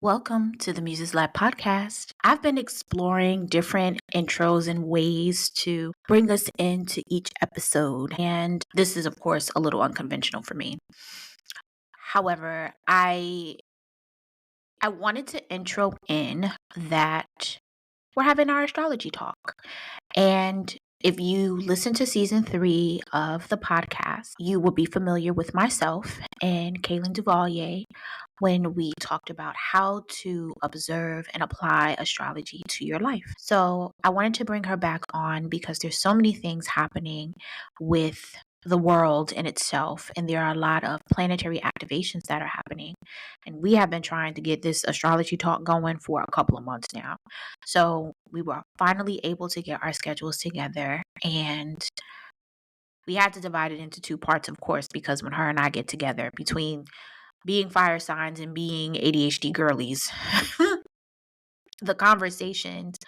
Welcome to the MusesLab podcast. I've been exploring different intros and ways to bring us into each episode, and this is, of course, a little unconventional for me. However, I wanted to intro in that we're having our astrology talk. And if you listen to season 3 of the podcast, you will be familiar with myself and Kailyn Davillier when we talked about how to observe and apply astrology to your life. So I wanted to bring her back on because there's so many things happening with the world in itself, and there are a lot of planetary activations that are happening. And we have been trying to get this astrology talk going for a couple of months now. So we were finally able to get our schedules together, and we had to divide it into 2 parts, of course, because when her and I get together, between being fire signs and being ADHD girlies, the conversations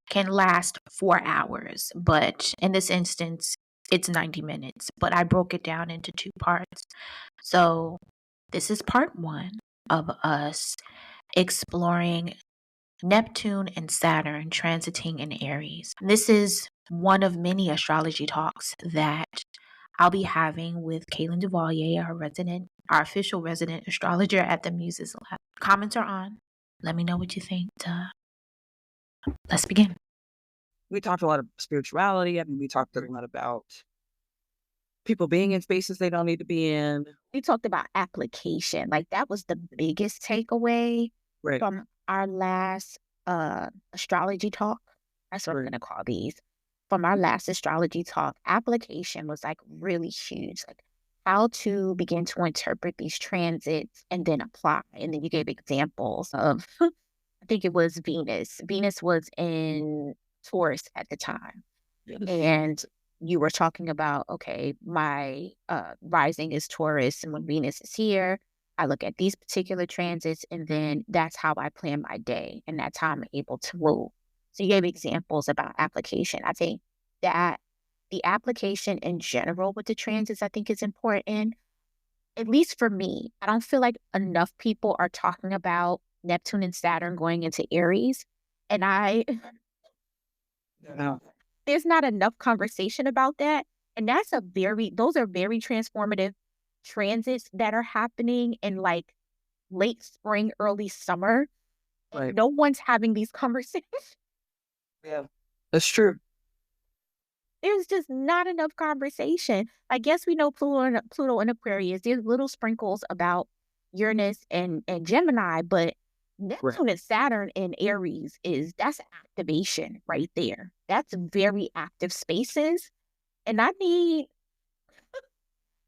can last 4 hours. But in this instance, it's 90 minutes. But I broke it down into 2 parts. So this is part 1 of us exploring Neptune and Saturn transiting in Aries. This is one of many astrology talks that I'll be having with Kailyn Davillier, our official resident astrologer at the MusesLab. Comments are on. Let me know what you think. Let's begin. We talked a lot of spirituality. We talked a lot about people being in spaces they don't need to be in. We talked about application. Like, that was the biggest takeaway from our last astrology talk. That's what I'm going to call these. From our last astrology talk, application was like really huge. Like, how to begin to interpret these transits and then apply. And then you gave examples of, I think it was Venus. Venus was in Taurus at the time. And you were talking about, okay, my rising is Taurus, and when Venus is here, I look at these particular transits, and then that's how I plan my day, and that's how I'm able to move. So you gave examples about application. I think that the application in general with the transits, I think, is important. At least for me, I don't feel like enough people are talking about Neptune and Saturn going into Aries, and there's not enough conversation about that. And those are very transformative transits that are happening in like late spring, early summer. Right. No one's having these conversations. Yeah, that's true. There's just not enough conversation. I guess we know Pluto and Aquarius. There's little sprinkles about Uranus and Gemini, but Neptune and Saturn in Aries that's activation right there. That's very active spaces. And I need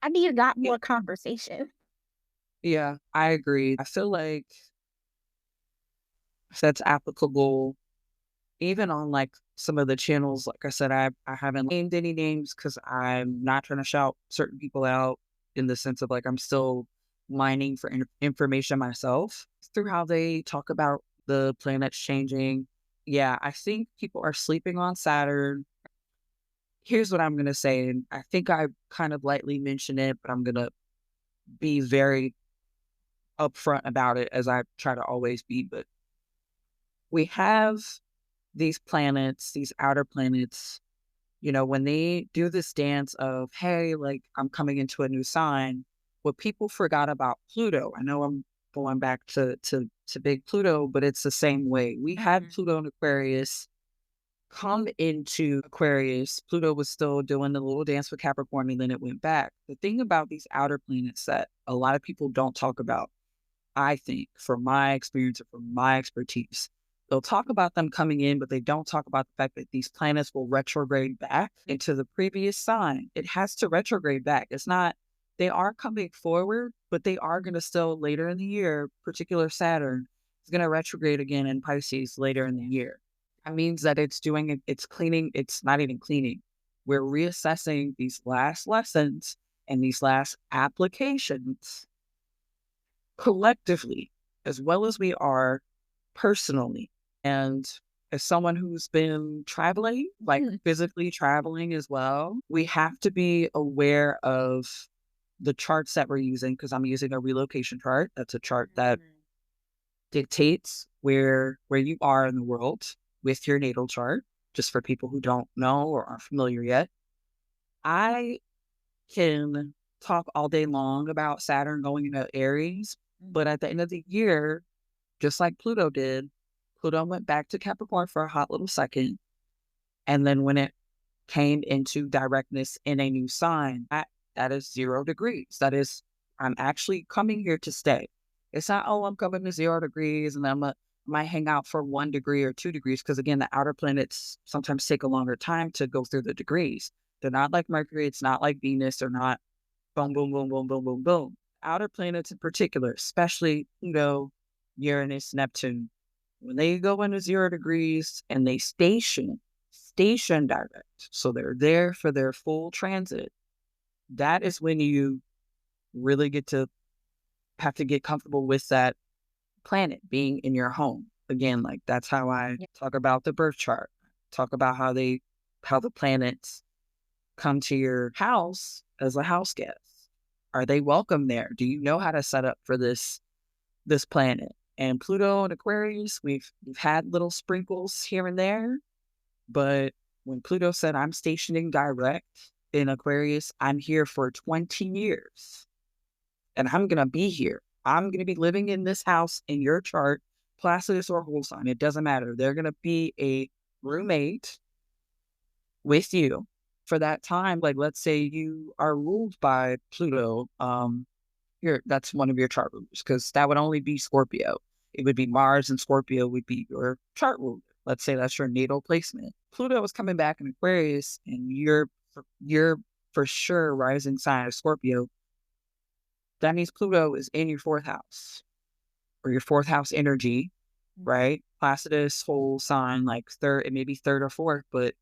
a lot more conversation. Yeah, I agree. I feel like that's applicable even on like some of the channels. Like I said, I haven't named any names because I'm not trying to shout certain people out, in the sense of like I'm still mining for information myself through how they talk about the planets changing. Yeah, I think people are sleeping on Saturn. Here's what I'm going to say, and I think I kind of lightly mentioned it, but I'm going to be very upfront about it, as I try to always be. But we have these planets, these outer planets, when they do this dance of, hey, like, I'm coming into a new sign, what people forgot about Pluto. I know I'm going back to big Pluto, but it's the same way. We had Pluto in Aquarius come into Aquarius. Pluto was still doing the little dance with Capricorn, and then it went back. The thing about these outer planets that a lot of people don't talk about, I think, from my experience or from my expertise, they'll talk about them coming in, but they don't talk about the fact that these planets will retrograde back into the previous sign. It has to retrograde back. It's not, they are coming forward, but they are going to still later in the year, particular Saturn is going to retrograde again in Pisces later in the year. That means that it's cleaning. It's not even cleaning. We're reassessing these last lessons and these last applications collectively, as well as we are personally. And as someone who's been traveling, like physically traveling as well, we have to be aware of the charts that we're using, because I'm using a relocation chart. That's a chart that dictates where you are in the world with your natal chart, just for people who don't know or aren't familiar yet. I can talk all day long about Saturn going into Aries, but at the end of the year, just like Pluto did, Pluto went back to Capricorn for a hot little second. And then when it came into directness in a new sign, that is 0 degrees. That is, I'm actually coming here to stay. It's not, oh, I'm coming to 0 degrees and might hang out for 1 degree or 2 degrees. Because again, the outer planets sometimes take a longer time to go through the degrees. They're not like Mercury. It's not like Venus. They're not boom, boom, boom, boom, boom, boom, boom. Outer planets in particular, especially Pluto, Uranus, Neptune, when they go into 0 degrees and they station direct, so they're there for their full transit, that is when you really have to get comfortable with that planet being in your home. Again, like that's how I talk about the birth chart, talk about how the planets come to your house as a house guest. Are they welcome there? Do you know how to set up for this planet? And Pluto and Aquarius, we've had little sprinkles here and there, but when Pluto said, I'm stationing direct in Aquarius, I'm here for 20 years. And I'm going to be here. I'm going to be living in this house in your chart, Placidus or whole sign. It doesn't matter. They're going to be a roommate with you for that time. Like, let's say you are ruled by Pluto. That's one of your chart rulers, because that would only be Scorpio. It would be Mars, and Scorpio would be your chart ruler. Let's say that's your natal placement. Pluto is coming back in Aquarius, and you're for sure rising sign of Scorpio. That means Pluto is in your 4th house, or your 4th house energy, right? Placidus, whole sign, like third, it may be 3rd or 4th, but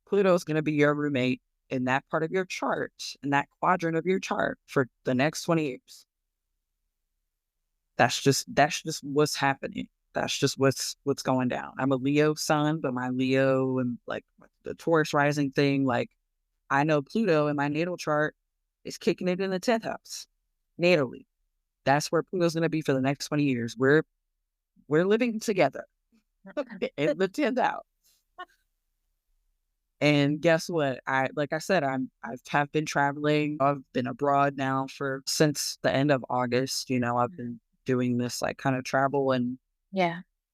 Pluto is going to be your roommate in that part of your chart, in that quadrant of your chart for the next 20 years. That's just what's happening. That's just what's going down. I'm a Leo sun, but my Leo and like the Taurus rising thing, like I know Pluto in my natal chart is kicking it in the 10th house, natally. That's where Pluto's going to be for the next 20 years. We're living together in the 10th house. And guess what? Like I said, I have been traveling. I've been abroad now since the end of August. I've been doing this like kind of travel, and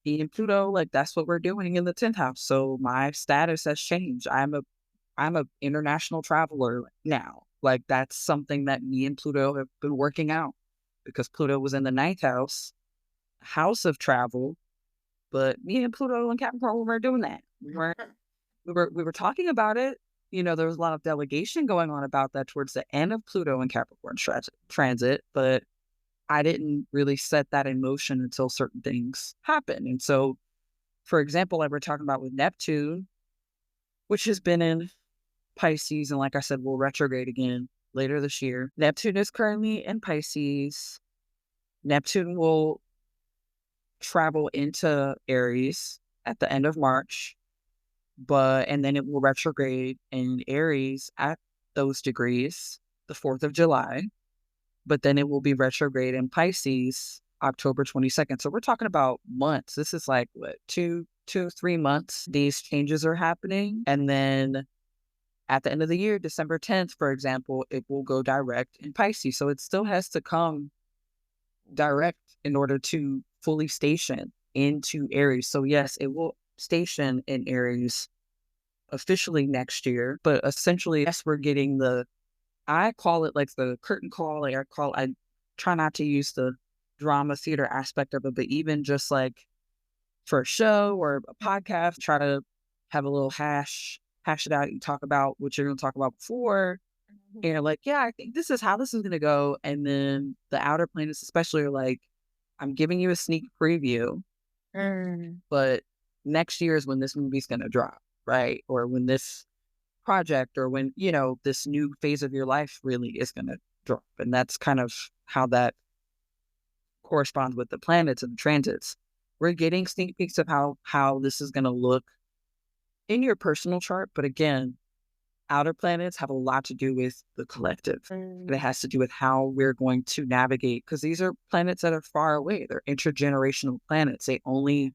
being Pluto, like that's what we're doing in the 10th house. So my status has changed. I'm a international traveler now. Like that's something that me and Pluto have been working out, because Pluto was in the 9th house of travel, but me and Pluto and Capricorn were doing that. We were talking about it. There was a lot of delegation going on about that towards the end of Pluto and Capricorn transit, but I didn't really set that in motion until certain things happen. And so, for example, like we're talking about with Neptune, which has been in Pisces, and like I said, will retrograde again later this year. Neptune is currently in Pisces. Neptune will travel into Aries at the end of March, and then it will retrograde in Aries at those degrees, the 4th of July, but then it will be retrograde in Pisces October 22nd. So we're talking about months. This is like, what, 3 months these changes are happening. And then at the end of the year, December 10th, for example, it will go direct in Pisces. So it still has to come direct in order to fully station into Aries. So yes, it will station in Aries officially next year, but essentially, yes, we're getting I call it like the curtain call. Like I try not to use the drama theater aspect of it, but even just like for a show or a podcast, try to have a little hash it out. You talk about what you're going to talk about before. And you're like, yeah, I think this is how this is going to go. And then the outer planets especially are like, I'm giving you a sneak preview, but next year is when this movie's going to drop, right? Or when this project, or when, this new phase of your life really is going to drop. And that's kind of how that corresponds with the planets and the transits. We're getting sneak peeks of how this is going to look in your personal chart. But again, outer planets have a lot to do with the collective. And it has to do with how we're going to navigate, because these are planets that are far away. They're intergenerational planets. They only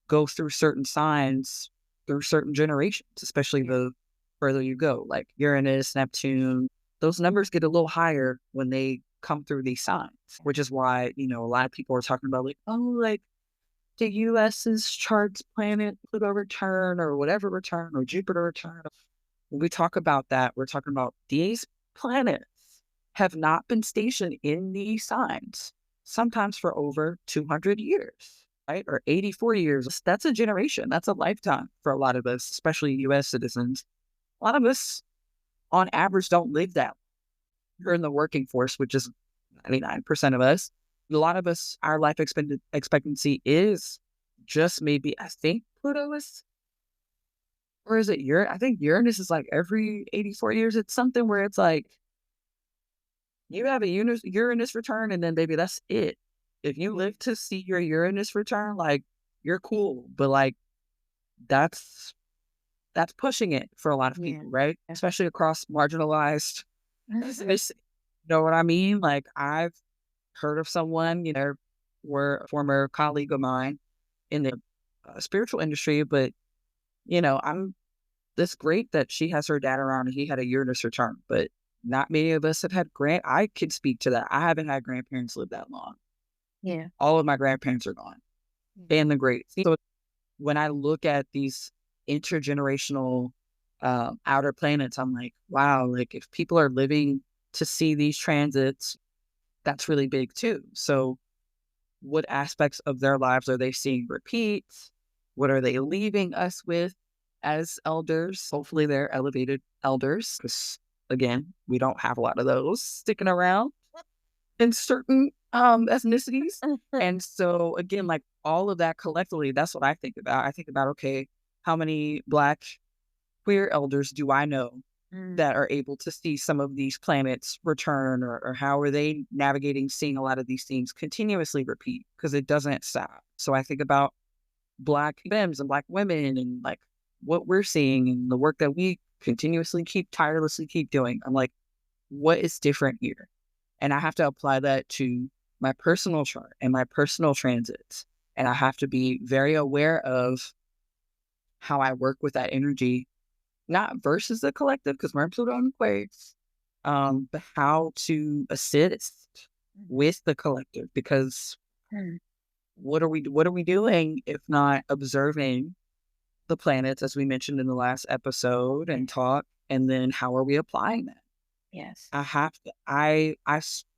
go through certain signs through certain generations, especially the further you go, like Uranus, Neptune. Those numbers get a little higher when they come through these signs, which is why, a lot of people are talking about like, oh, like the US's charts planet Pluto return or whatever return or Jupiter return. When we talk about that, we're talking about these planets have not been stationed in these signs, sometimes for over 200 years, right? Or 84 years. That's a generation. That's a lifetime for a lot of us, especially US citizens. A lot of us, on average, don't live that long. You're in the working force, which is 99% of us. A lot of us, our life expectancy is just maybe, I think Pluto is, or is it I think Uranus is like every 84 years. It's something where it's like, you have a Uranus return and then baby, that's it. If you live to see your Uranus return, like you're cool. But like, that's pushing it for a lot of people, right? Especially across marginalized. You know what I mean? Like I've heard of someone, were a former colleague of mine in the spiritual industry, but it's great that she has her dad around and he had a Uranus return, but not many of us have had I could speak to that. I haven't had grandparents live that long. Yeah. All of my grandparents are gone. And the great. So when I look at these intergenerational outer planets, I'm like, wow, like if people are living to see these transits, that's really big too. So what aspects of their lives are they seeing repeat? What are they leaving us with as elders? Hopefully they're elevated elders, because again, we don't have a lot of those sticking around in certain ethnicities. And so again, like all of that collectively, that's what I think about. I think about, okay, how many Black queer elders do I know that are able to see some of these planets return, or how are they navigating seeing a lot of these things continuously repeat, because it doesn't stop. So I think about Black femmes and Black women and like what we're seeing and the work that we continuously tirelessly keep doing. I'm like, what is different here? And I have to apply that to my personal chart and my personal transits. And I have to be very aware of how I work with that energy, not versus the collective, because we're in Pluto and Aquarius, but how to assist with the collective, because what are we doing if not observing the planets, as we mentioned in the last episode and talk, and then how are we applying that? Yes. I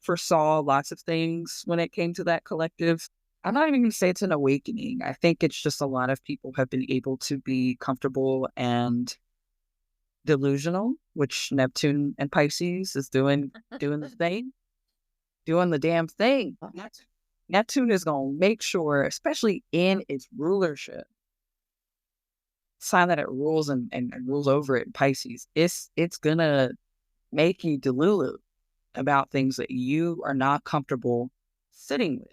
foresaw lots of things when it came to that collective. I'm not even going to say it's an awakening. I think it's just a lot of people have been able to be comfortable and delusional, which Neptune and Pisces is doing the thing, doing the damn thing. Neptune is going to make sure, especially in its rulership, sign that it rules and rules over it in Pisces, it's going to make you delulu about things that you are not comfortable sitting with.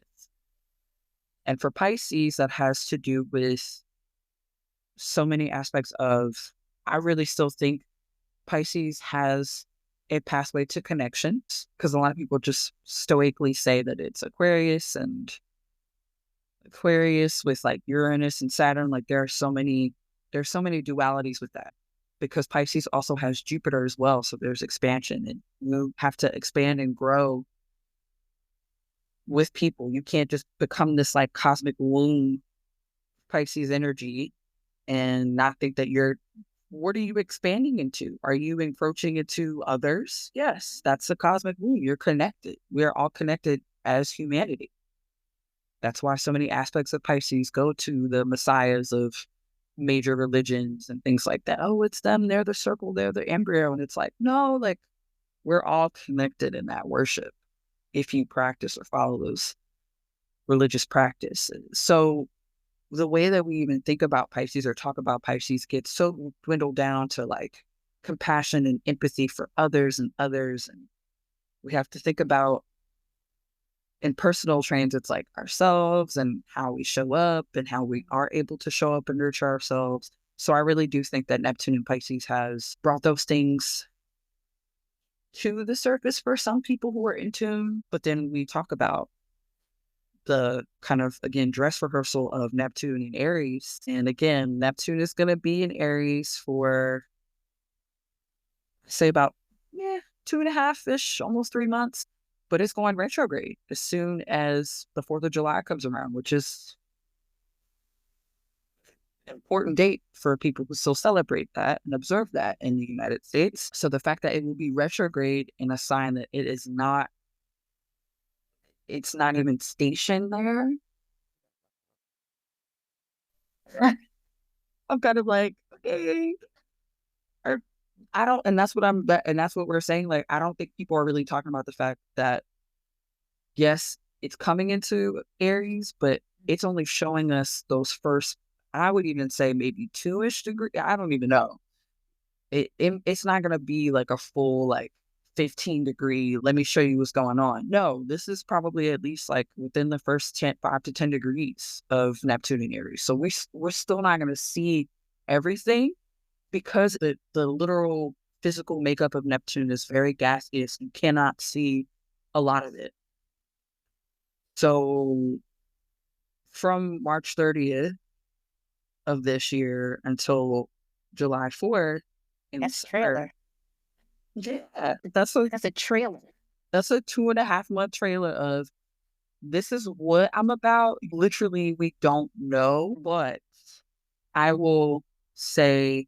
And for Pisces, that has to do with so many aspects of, I really still think Pisces has a pathway to connections, because a lot of people just stoically say that it's Aquarius with like Uranus and Saturn. Like there's so many dualities with that, because Pisces also has Jupiter as well. So there's expansion, and you have to expand and grow with people. You can't just become this like cosmic womb Pisces energy and not think that what are you expanding into? Are you encroaching into others? Yes, that's the cosmic womb. You're connected. We're all connected as humanity. That's why so many aspects of Pisces go to the messiahs of major religions and things like that. Oh, it's them. They're the circle. They're the embryo. And it's like, no, like we're all connected in that worship if you practice or follow those religious practices. So the way that we even think about Pisces or talk about Pisces gets so dwindled down to like compassion and empathy for others. And we have to think about in personal transits like ourselves and how we show up and how we are able to show up and nurture ourselves. So I really do think that Neptune in Pisces has brought those things to the surface for some people who are in tune. But then we talk about the kind of, again, dress rehearsal of Neptune in Aries. And again, Neptune is going to be in Aries for, say, about 2.5-ish, almost 3 months. But it's going retrograde as soon as the 4th of July comes around, which is an important date for people who still celebrate that and observe that in the United States. So the fact that it will be retrograde in a sign that it's not even stationed there, I'm kind of like, okay. I don't, and that's what we're saying. Like, I don't think people are really talking about the fact that, yes, it's coming into Aries, but it's only showing us those first, I would even say maybe 2-ish degree. I don't even know. It's not going to be like a full, like 15-degree, let me show you what's going on. No, this is probably at least like within the first 5 to 10 degrees of Neptune in Aries. So we're still not going to see everything because the literal physical makeup of Neptune is very gaseous. You cannot see a lot of it. So from March 30th of this year until July 4th, that's a trailer. Yeah, that's a trailer. That's a 2.5-month trailer of this is what I'm about. Literally, we don't know, but I will say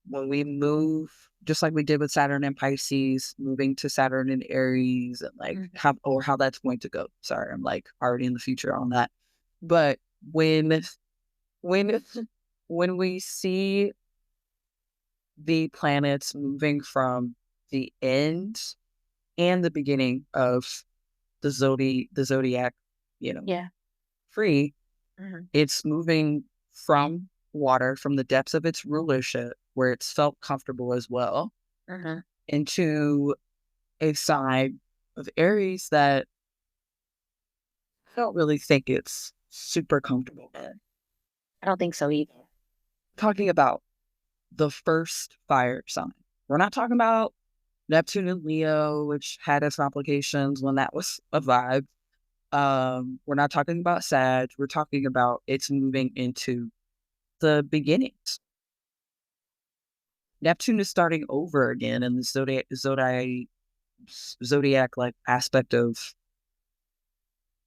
when we move, just like we did with Saturn and Pisces, moving to Saturn and Aries, and like how that's going to go. Sorry, I'm like already in the future on that. But when we see the planets moving from the end and the beginning of the zodiac, free, it's moving from water, from the depths of its rulership, where it's felt comfortable as well, into a sign of Aries that I don't really think it's super comfortable in. I don't think so either. Talking about the first fire sign. We're not talking about Neptune and Leo, which had its complications when that was a vibe. We're not talking about Sag. We're talking about it's moving into the beginnings. Neptune is starting over again in the zodiac like aspect of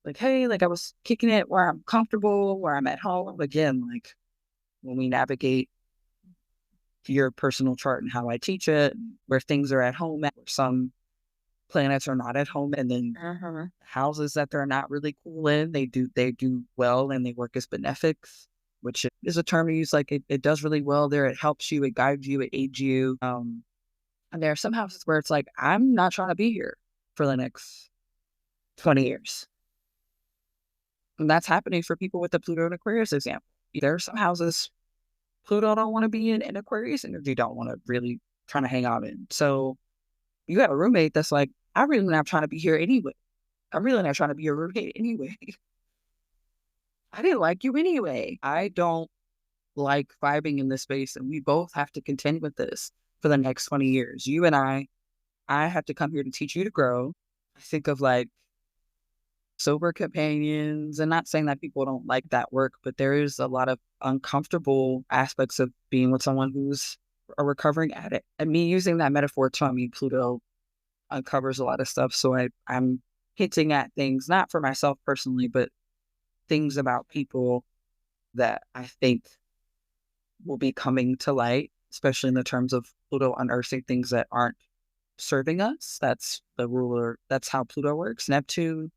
like, hey, like I was kicking it where I'm comfortable, where I'm at home. Again, like when we navigate your personal chart and how I teach it, where things are at home, where some planets are not at home, and then houses that they're not really cool in, they do well and they work as benefics, which is a term we use. Like it does really well there. It helps you, it guides you, it aids you. And there are some houses where it's like, I'm not trying to be here for the next 20 years. And that's happening for people with the Pluto and Aquarius example. There are some houses Pluto don't want to be in, and Aquarius energy don't want to really trying to hang out in. So you have a roommate that's like, I'm really not trying to be here anyway. I'm really not trying to be your roommate anyway. I didn't like you anyway. I don't like vibing in this space, and we both have to contend with this for the next 20 years. You and I have to come here to teach you to grow. I think of like sober companions, and not saying that people don't like that work, but there is a lot of uncomfortable aspects of being with someone who's a recovering addict. And me using that metaphor too, I mean, Pluto uncovers a lot of stuff. So I'm hinting at things, not for myself personally, but things about people that I think will be coming to light, especially in the terms of Pluto unearthing things that aren't serving us. That's the ruler. That's how Pluto works. Neptune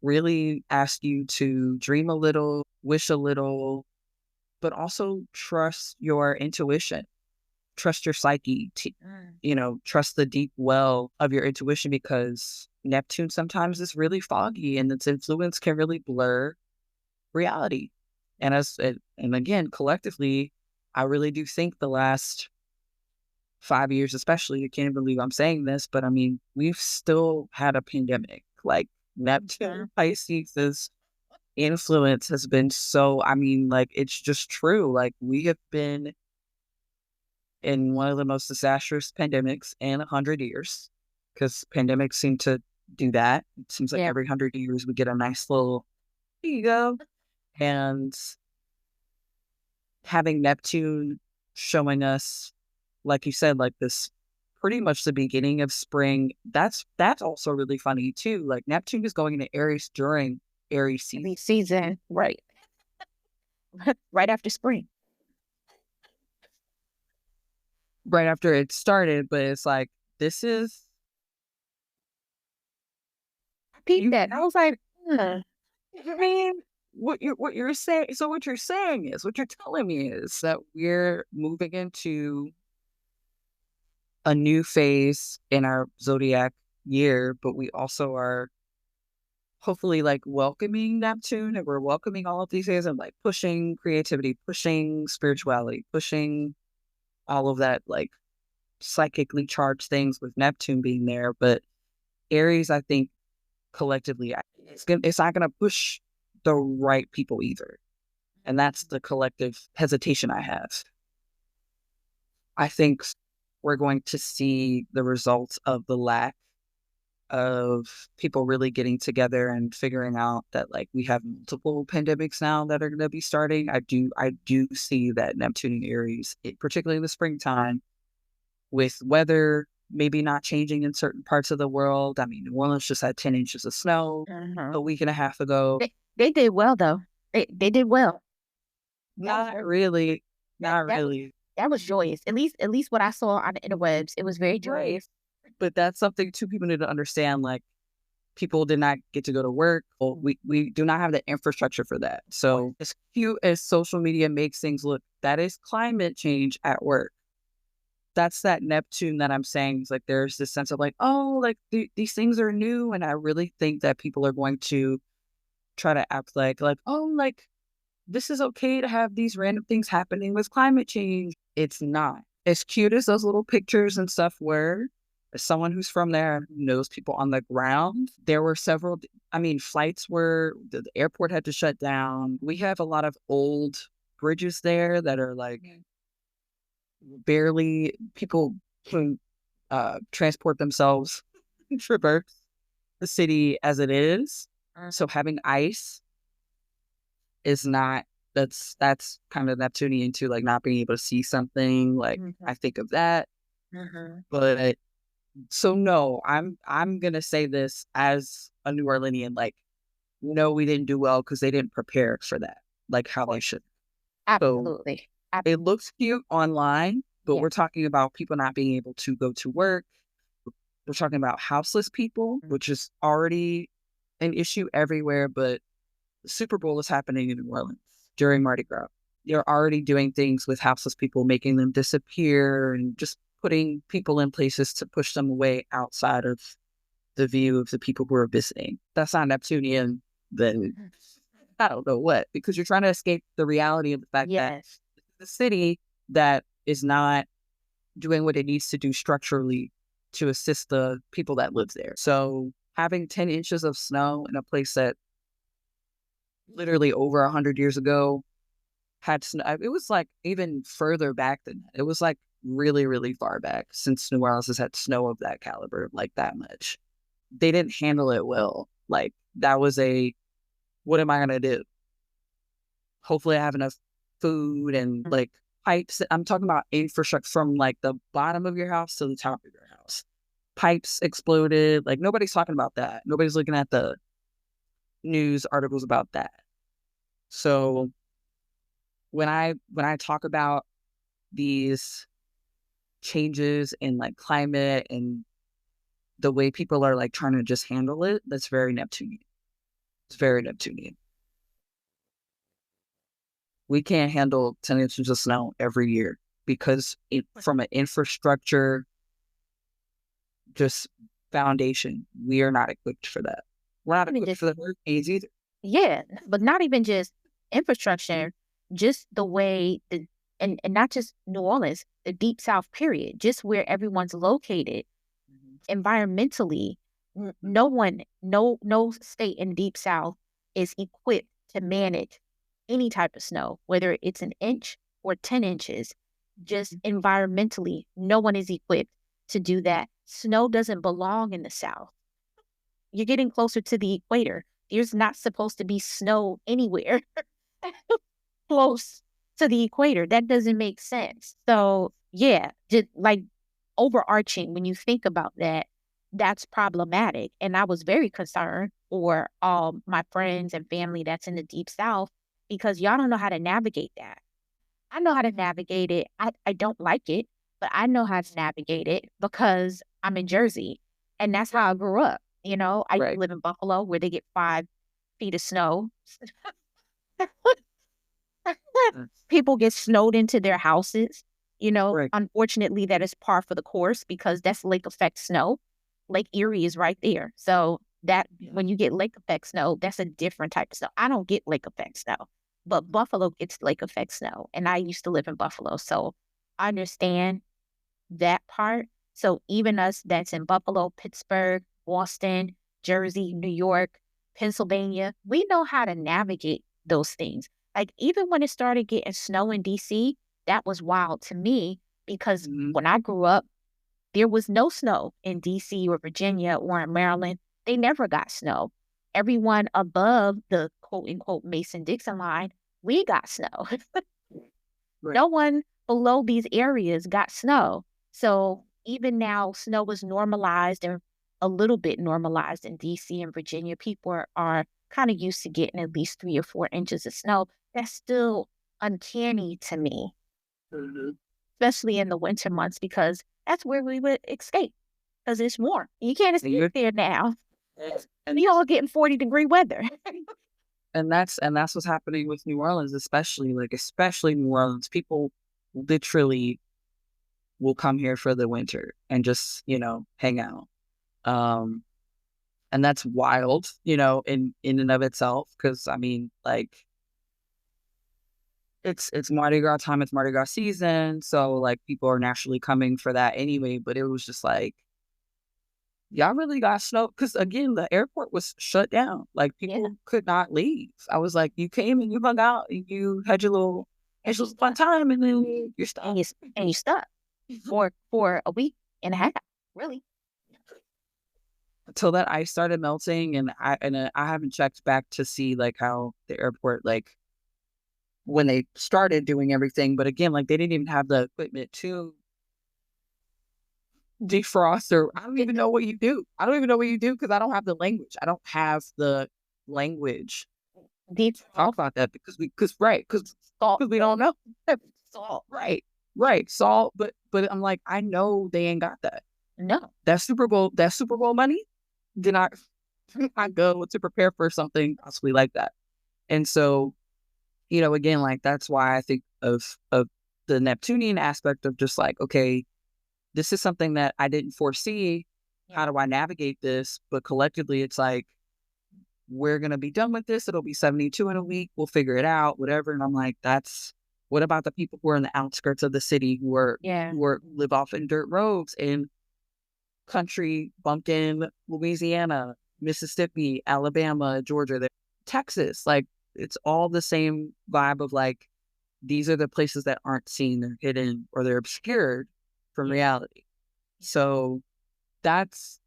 really asks you to dream a little, wish a little, but also trust your intuition, trust your psyche, trust the deep well of your intuition, because Neptune sometimes is really foggy and its influence can really blur reality. And again, collectively, I really do think the last 5 years, especially, I can't believe I'm saying this, but I mean, we've still had a pandemic. Like Neptune Pisces is influence has been so, I mean, like, it's just true. Like, we have been in one of the most disastrous pandemics in 100 years, because pandemics seem to do that. It seems like every 100 years we get a nice little, here you go. And having Neptune showing us, like you said, like this pretty much the beginning of spring, that's also really funny too. Like Neptune is going into Aries during Aries season, right? Right after spring. Right after it started, but it's like, this is... I peeped that. I was like, I mean, what you're saying, so what you're saying is, what you're telling me is that we're moving into a new phase in our zodiac year, but we also are hopefully like welcoming Neptune, and we're welcoming all of these things and like pushing creativity, pushing spirituality, pushing all of that like psychically charged things with Neptune being there. But Aries, I think collectively, it's not going to push the right people either. And that's the collective hesitation I have. I think we're going to see the results of the lack of people really getting together and figuring out that like we have multiple pandemics now that are going to be starting. I do see that Neptune and Aries, particularly in the springtime, with weather maybe not changing in certain parts of the world. I mean, New Orleans just had 10 inches of snow a week and a half ago. They did well though. They did well. Not really. That was joyous. At least what I saw on the interwebs, it was very joyous. But that's something too people need to understand. Like, people did not get to go to work. We do not have the infrastructure for that. So as cute as social media makes things look, that is climate change at work. That's that Neptune that I'm saying. Is like, there's this sense of like, oh, like these things are new. And I really think that people are going to try to act like, oh, like this is okay to have these random things happening with climate change. It's not. As cute as those little pictures and stuff were, as someone who's from there and who knows people on the ground, there were several, flights the airport had to shut down. We have a lot of old bridges there that are like barely, people can transport themselves, traverse the city as it is. So having ice is not, that's kind of Neptunian too, like not being able to see something. Like I think of that. But so no, I'm gonna say this as a New Orleanian, like, no, we didn't do well because they didn't prepare for that, like how they should. Absolutely. So it looks cute online, but we're talking about people not being able to go to work. We're talking about houseless people, which is already an issue everywhere, but the Super Bowl is happening in New Orleans during Mardi Gras. You're already doing things with houseless people, making them disappear and just putting people in places to push them away outside of the view of the people who are visiting. That's not Neptunian, then I don't know what, because you're trying to escape the reality of the fact that the city that is not doing what it needs to do structurally to assist the people that live there. So having 10 inches of snow in a place that literally over 100 years ago had snow, it was like even further back than that. It was like really, really far back since New Orleans has had snow of that caliber, like that much. They didn't handle it well. Like, that was what am I going to do? Hopefully I have enough food and like pipes. I'm talking about infrastructure from like the bottom of your house to the top of your house. Pipes exploded. Like, nobody's talking about that. Nobody's looking at the news articles about that. So when I talk about these changes in like climate and the way people are like trying to just handle it, that's very Neptunian. It's very Neptunian. We can't handle 10 inches of snow every year because from an infrastructure, just foundation, we are not equipped for that. We're not equipped for the hurricanes either. Yeah, but not even just infrastructure, just the way and not just New Orleans, the Deep South period, just where everyone's located environmentally. No state in Deep South is equipped to manage any type of snow, whether it's an inch or 10 inches. Just environmentally, no one is equipped to do that. Snow doesn't belong in the South. You're getting closer to the equator. There's not supposed to be snow anywhere close to the equator. That doesn't make sense. So yeah, just like overarching, when you think about that, that's problematic. And I was very concerned for all my friends and family that's in the deep South, because y'all don't know how to navigate that. I know how to navigate it. I don't like it, but I know how to navigate it because I'm in Jersey, and that's how I grew up. You know, I live in Buffalo, where they get 5 feet of snow. People get snowed into their houses. You know, unfortunately, that is par for the course, because that's lake effect snow. Lake Erie is right there. So that when you get lake effect snow, that's a different type of snow. I don't get lake effect snow, but Buffalo gets lake effect snow. And I used to live in Buffalo, so I understand that part. So even us that's in Buffalo, Pittsburgh, Boston, Jersey, New York, Pennsylvania, we know how to navigate those things. Like even when it started getting snow in DC, that was wild to me, because when I grew up, there was no snow in DC or Virginia or in Maryland. They never got snow. Everyone above the quote unquote Mason-Dixon line, we got snow. No one below these areas got snow. So even now, snow is normalized, and a little bit normalized in DC and Virginia. People are kind of used to getting at least 3 or 4 inches of snow. That's still uncanny to me, especially in the winter months, because that's where we would escape, because it's warm. You can't escape there now. And we all getting 40-degree weather. And that's what's happening with New Orleans, especially New Orleans. People literally will come here for the winter and just, hang out. And that's wild, in and of itself. Cause I mean, like, it's Mardi Gras time, it's Mardi Gras season. So like people are naturally coming for that anyway, but it was just like, y'all really got snow. Cause again, the airport was shut down. Like people could not leave. I was like, you came and you hung out and you had your little fun time, and then you're stuck. And you stuck for a week and a half, really. Until that ice started melting, and I haven't checked back to see like how the airport, like when they started doing everything, but again, like they didn't even have the equipment to defrost, or I don't even know what you do. I don't even know what you do, because I don't have the language. I don't have the language to talk about that, because we don't know. Salt, right, salt. But I'm like, I know they ain't got that. No, that Super Bowl money did not go to prepare for something possibly like that. And so, again, like that's why I think of the Neptunian aspect of just like, okay, this is something that I didn't foresee. How do I navigate this? But collectively, it's like, we're going to be done with this. It'll be 72 in a week. We'll figure it out, whatever. And I'm like, what about the people who are in the outskirts of the city, who live off in dirt roads in country, bumpkin, Louisiana, Mississippi, Alabama, Georgia, Texas? Like, it's all the same vibe of like, these are the places that aren't seen, they're hidden, or they're obscured from reality. So that's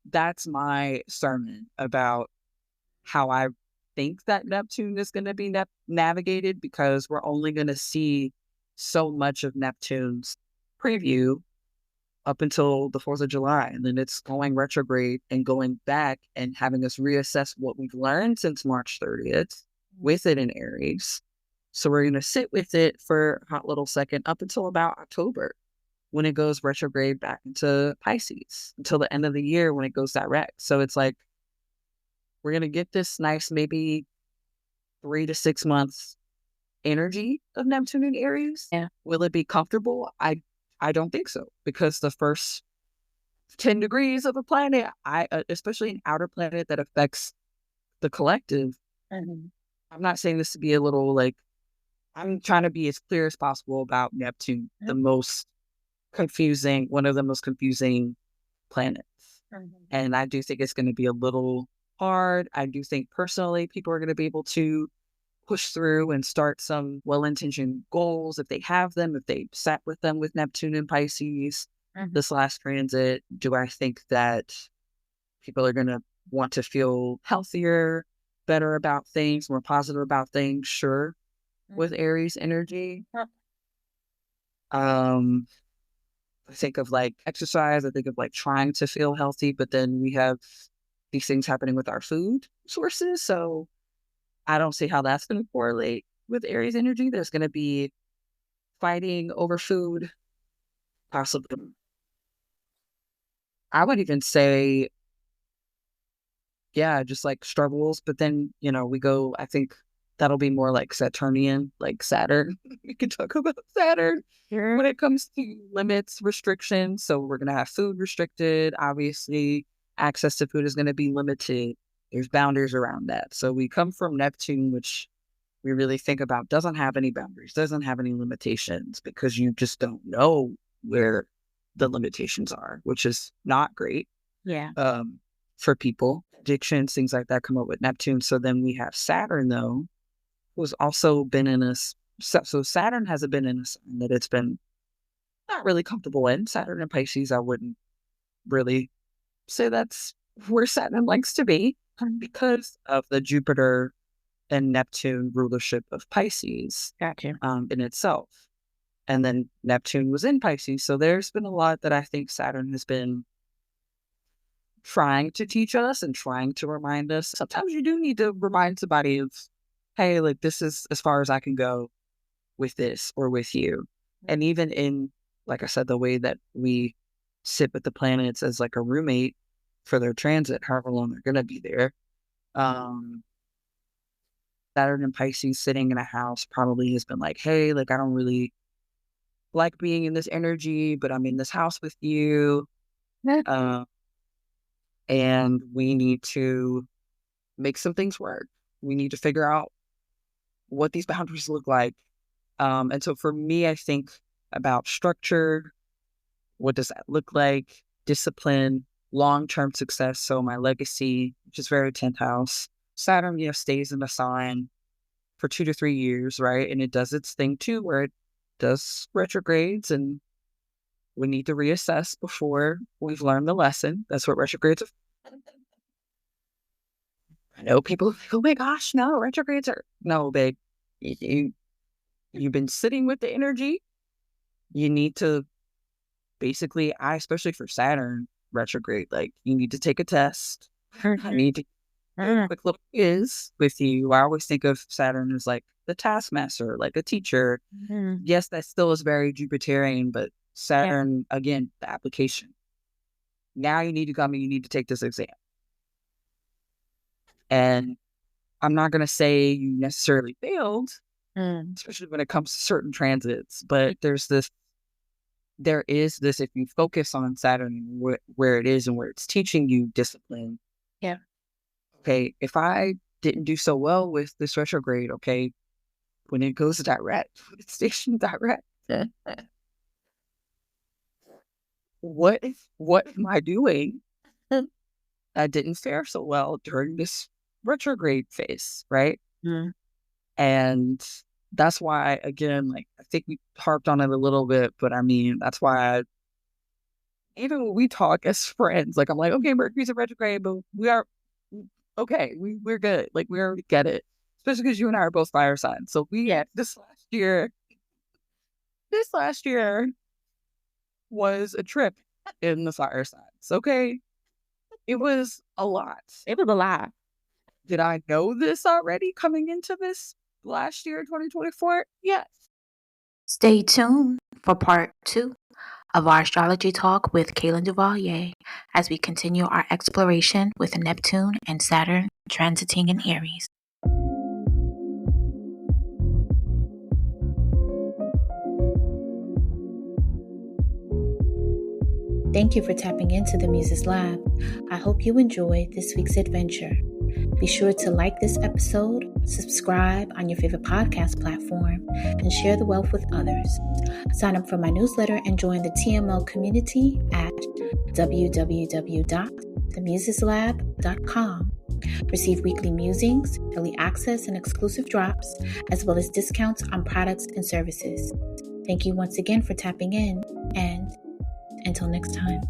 my sermon about how I think that Neptune is going to be navigated, because we're only going to see so much of Neptune's preview up until the 4th of July. And then it's going retrograde and going back and having us reassess what we've learned since March 30th with it in Aries. So we're going to sit with it for a hot little second up until about October, when it goes retrograde back into Pisces, until the end of the year when it goes direct. So it's like, we're going to get this nice, maybe 3 to 6 months energy of Neptune in Aries. Yeah. Will it be comfortable? I don't think so, because the first 10 degrees of a planet, especially an outer planet that affects the collective. Mm-hmm. I'm not saying this to be a little like, I'm trying to be as clear as possible about Neptune, one of the most confusing planets. Mm-hmm. And I do think it's going to be a little hard. I do think personally people are going to be able to push through and start some well-intentioned goals if they have them, if they sat with them with Neptune and Pisces this last transit. Do I think that people are going to want to feel healthier, better about things, more positive about things? Sure. With Aries energy. I think of like exercise. I think of like trying to feel healthy, but then we have these things happening with our food sources. So I don't see how that's going to correlate with Aries energy. There's going to be fighting over food, possibly. I would even say, yeah, just like struggles. But then, we go, I think that'll be more like Saturnian, like Saturn. We can talk about Saturn when it comes to limits, restrictions. So we're going to have food restricted. Obviously, access to food is going to be limited. There's boundaries around that. So we come from Neptune, which we really think about doesn't have any boundaries, doesn't have any limitations, because you just don't know where the limitations are, which is not great. Yeah. For people. Addictions, things like that come up with Neptune. So then we have Saturn, though, who's also been in a... So Saturn hasn't been in a sign that it's been not really comfortable in. Saturn and Pisces, I wouldn't really say that's where Saturn likes to be, because of the Jupiter and Neptune rulership of Pisces. Gotcha. In itself. And then Neptune was in Pisces. So there's been a lot that I think Saturn has been trying to teach us and trying to remind us. Sometimes you do need to remind somebody of, hey, like, this is as far as I can go with this or with you. And even in, like I said, the way that we sit with the planets as like a roommate for their transit, however long they're going to be there. Saturn and Pisces sitting in a house probably has been like, hey, like, I don't really like being in this energy, but I'm in this house with you. And we need to make some things work. We need to figure out what these boundaries look like. And so for me, I think about structure. What does that look like? Discipline, long-term success. So my legacy, which is very 10th house. Saturn, stays in the sign for 2 to 3 years, right? And it does its thing too, where it does retrogrades, and we need to reassess before we've learned the lesson. That's what retrogrades are. I know people, oh my gosh, no, retrogrades are... No, babe. You've been sitting with the energy. You need to basically, especially for Saturn retrograde, like, you need to take a test. I need to do a quick little quiz with you. I always think of Saturn as like the taskmaster, like a teacher. Yes, that still is very Jupiterian, but Saturn, again, the application. Now you need to come and you need to take this exam. And I'm not going to say you necessarily failed, especially when it comes to certain transits, but there is this, if you focus on Saturn, where it is and where it's teaching you discipline. Yeah. Okay, if I didn't do so well with this retrograde, okay, when it goes direct, it's station direct. What am I doing? I didn't fare so well during this retrograde phase, right? And that's why, again, like, I think we harped on it a little bit, but I mean, that's why even when we talk as friends, like, I'm like, okay, Mercury's a retrograde, but we are okay. We're good. Like, we already get it, especially because you and I are both fire signs. So this last year was a trip in the fire signs. Okay. It was a lot. It was a lot. Did I know this already coming into this last year, 2024? Yes. Stay tuned for part 2 of our astrology talk with Kailyn Davillier as we continue our exploration with Neptune and Saturn transiting in Aries. Thank you for tapping into the Muses Lab. I hope you enjoyed this week's adventure. Be sure to like this episode, subscribe on your favorite podcast platform, and share the wealth with others. Sign up for my newsletter and join the TML community at www.themuselab.com. Receive weekly musings, early access and exclusive drops, as well as discounts on products and services. Thank you once again for tapping in, and until next time.